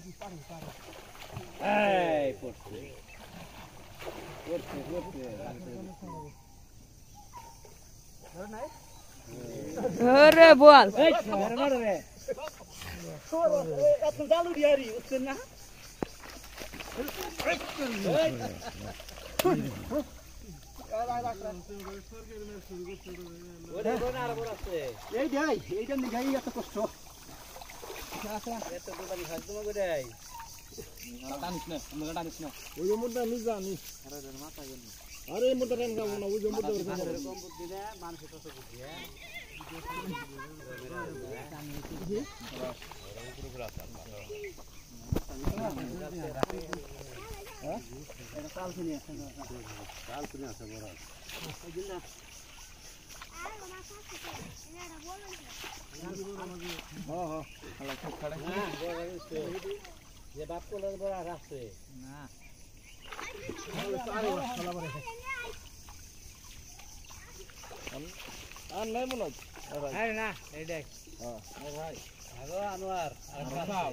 এই পড়ছে পড়ছে পড়ছে ধর নাই আরে বল এই মার মার রে এত জালু দিয়ারি উঠছেন না এই যাই এইটা নিগাই এত কষ্ট এত দোকানি খাস তোমার গোটাই টানিস না আমরা টানিস না ওই মুদ্দা নি জানি আরে মাথা গেল আরে মুদ্দা টান গাবো না ওই মুদ্দা কম বুদ্ধি না মানুষ কত বুদ্ধি হ্যাঁ এটা কাল শুনি আছে কাল শুনি আছে বড় জিন্দা হ্যাঁ হ্যাঁ খালা খুব খাড়া হ্যাঁ বড় আছে যে বাপ কোলের বড় রাখছে না আরে খালা বড় আছে আর নাই মনে আরে না এই দেখ হ্যাঁ ভাই আগো আনোয়ার আর খাও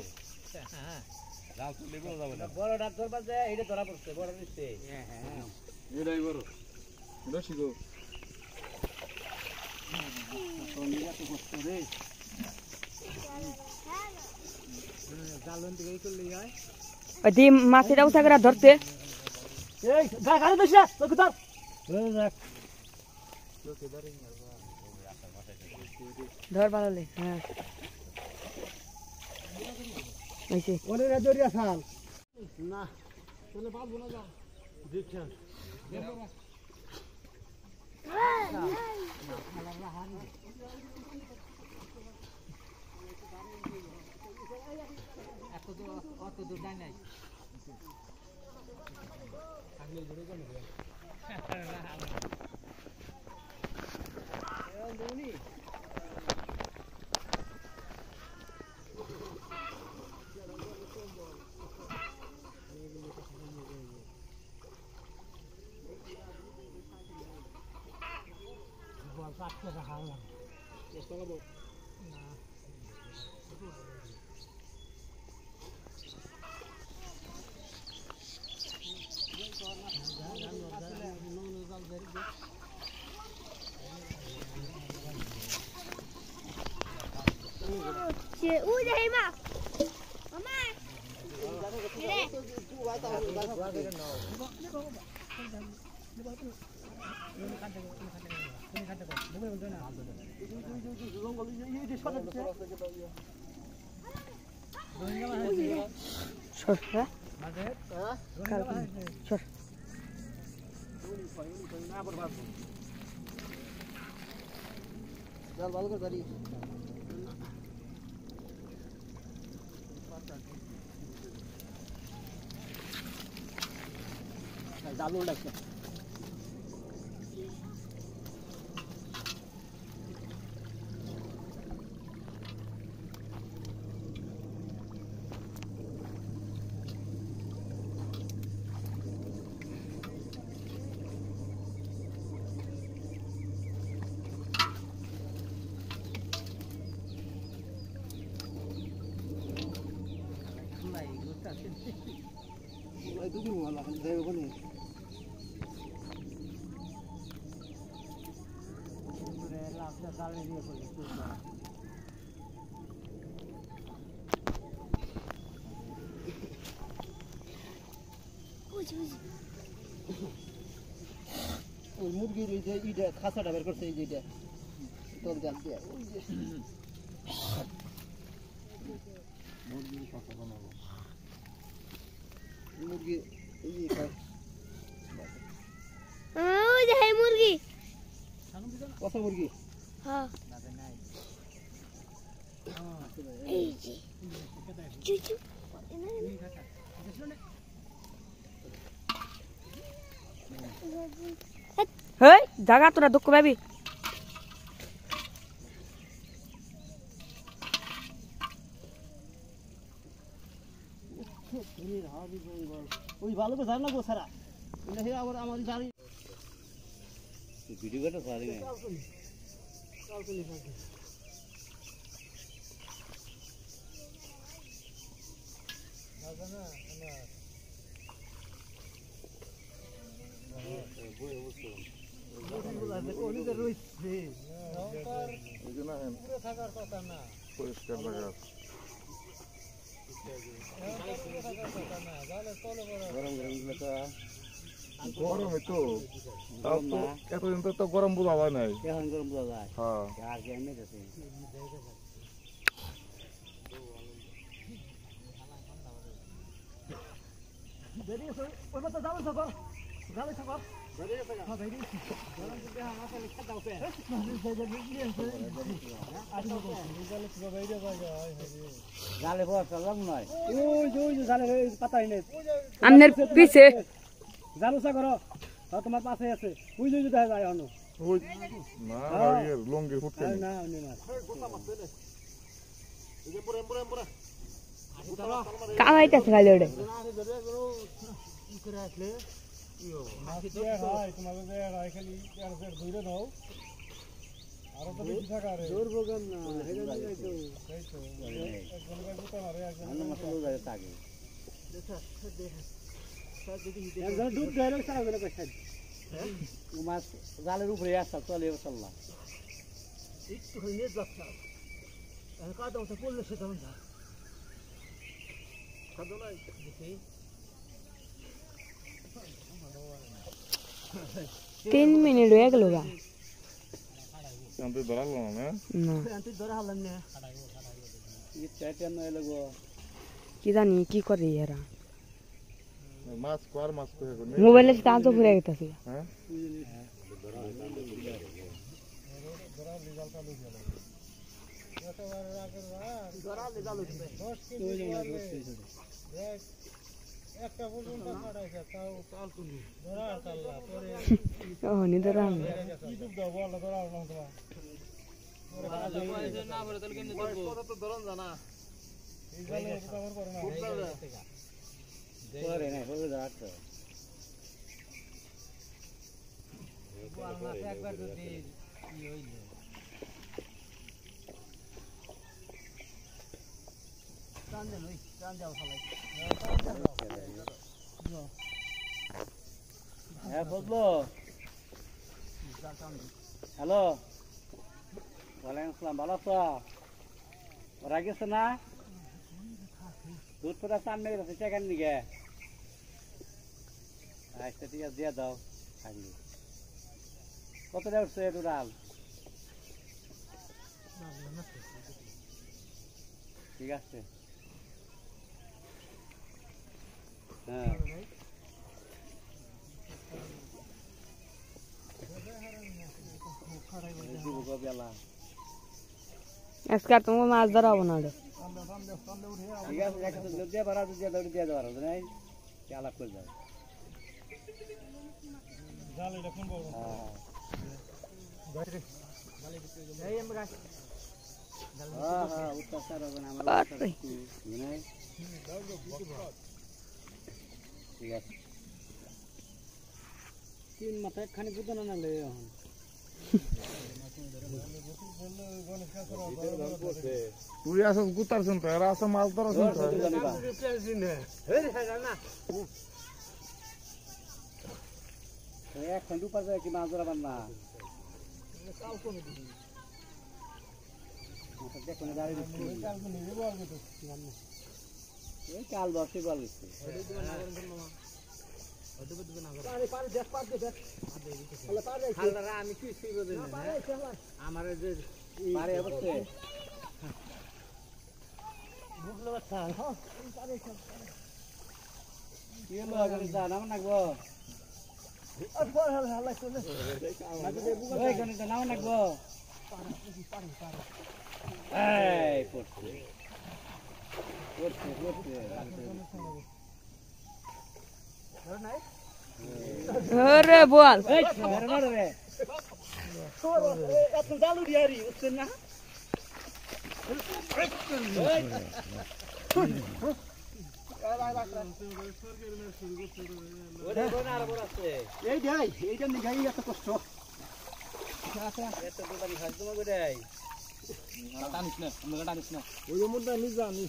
হ্যাঁ রাল তুলে বড় যাবে না বড় ডাক্তার বাজে এইটা ধরা পড়ছে বড় নিচ্ছে হ্যাঁ হ্যাঁ এটাই বড় রশি গো সোনিয়া তো কষ্ট রে জালন দিকে চলে যায় ওই মাছেরা উঠা করে ধরতে এই গা গাড়ি দইছ না তোকে ধর রাখ লোকে ধরে ধর ভালোলে হ্যাঁ আইছে ওরে রাজরিয়া সাল না তোলে পাবো না যাও দেখছেন অত দূর নাই নাই আগলে জুড়ে যাবে দৌনি বল পাঁচ টাকা হাওয়া চেষ্টা করব না Uy, deh mah. Mama. Ini. সর হ্যাঁ সর চল ভালো করে দাঁড়ি জালু ডাকছে itu di mana kan saya bukan ni. Sudah lapsa kali dia pergi tu. ওই মুরগির এই যে ইটা খাসাটা বের করছে এই যে এটা তোল জাল দিয়া ওই যে মুরগির খাসা বানাবো মুরগি এই যে খায় ওই যে মুরগি কত মুরগি হ্যাঁ এই যে চুচু হেই জায়গা তোরা দুঃখ পাবি ওই ভালো করে জানা গো সারা এটা আবার আমার গাড়ি ভিডিও করে সারি না পরিষ্কার জায়গা গরমে তো তাও তো এতদিন তো গরম বোঝা যায় নাই এখন গরম বোঝা যায় হ্যাঁ আর কি এনে গেছে জালে বস চললাম নয় ওই জালে পাতাই নেই আমনের পিছে জালুসা করো তোমার পাশে আছে ওই যে দেখা যায় এখন ওই না ইয়ে লঙ্গি ফুটকে না না কামাইতেছে খালি ওটা মাছ জালের উপরে আসা চলে চললাম তিন মিনিট হয়ে গেল গা শান্তি ধরালো না কি জানি কি করে এরা মাছ কোয়ার মাছ তো এখন মোবাইলে চার্জও ফুরে গেছে হ্যাঁ ও নিদরা একবার যদি হ্যাঁ বুঝলো হ্যালো ওয়ালাইকুম আসসালাম ভালো আছো ওরা গেছে না দুধ ফোটা চান মেরে গেছে চেকেন নিকে আচ্ছা ঠিক আছে দিয়ে দাও থাকলি কতটা উঠছে টোটাল ঠিক আছে হ্যাঁ আজকে তোমার মাছ ধরাবো না ঠিক আছে দিয়ে বাড়া দিয়ে দৌড়ি দিয়ে দেওয়ার নাই আলাপ করে যাও হ্যাঁ উত্তর হবে না আমার ঠিক আছে তিন মাথায় খানি বুঝো না নালে এখন তুই আসস গুতারছেন তো এরা আসে মাছ ধরাছেন তো এক ঘন্টা পার যায় কি মাছ ধরাবার না কাল বসে বল আমি কি আমার অবশ্যই নাম নাকবো নাম নাকবো রে বল চালু দিয়ারি বুঝছেন না এইটা নিঘাই এত কষ্ট টানিস না টানিস না ওই মধ্যে নিজ জানি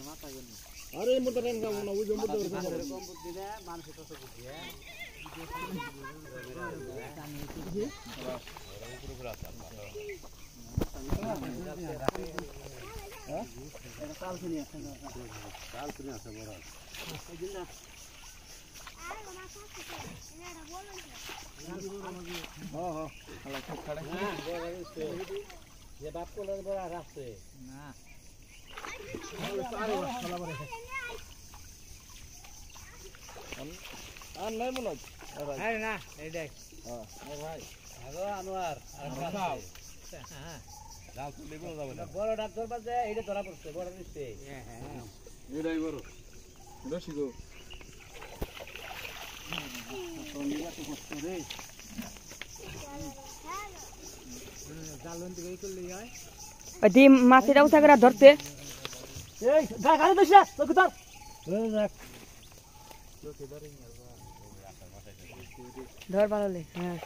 মাথা গেল আরে এই মতো রেন খাবো না ওই জন্য তো এরকম বুদ্ধি না মানুষের কত বুদ্ধি যে বাপ কোলের বড় রাখছে না আর নাই মনে হচ্ছে আরে না এই দেখ ভাই আগো আনোয়ার আর খাও হ্যাঁ রাও তুই লেবু যাবে না বড় ডাক্তার বাজে এইটা ধরা পড়ছে বড় নিচে হ্যাঁ হ্যাঁ এটাই বড় রসি গো সন্ধিয়া তো কষ্ট রে জালন থেকে এই করলে হয় ওই মাছেরা উঠা করে ধরতে এই যা গাড়ি দইছ না তোকে ধর ওই দেখ তোকে ধরে নিয়ে ধর ভালো লে হ্যাঁ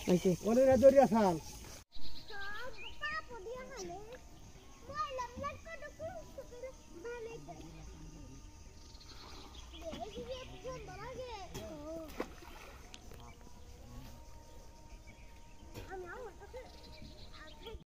ওইছে ওরে দরিয়া খাল Bye.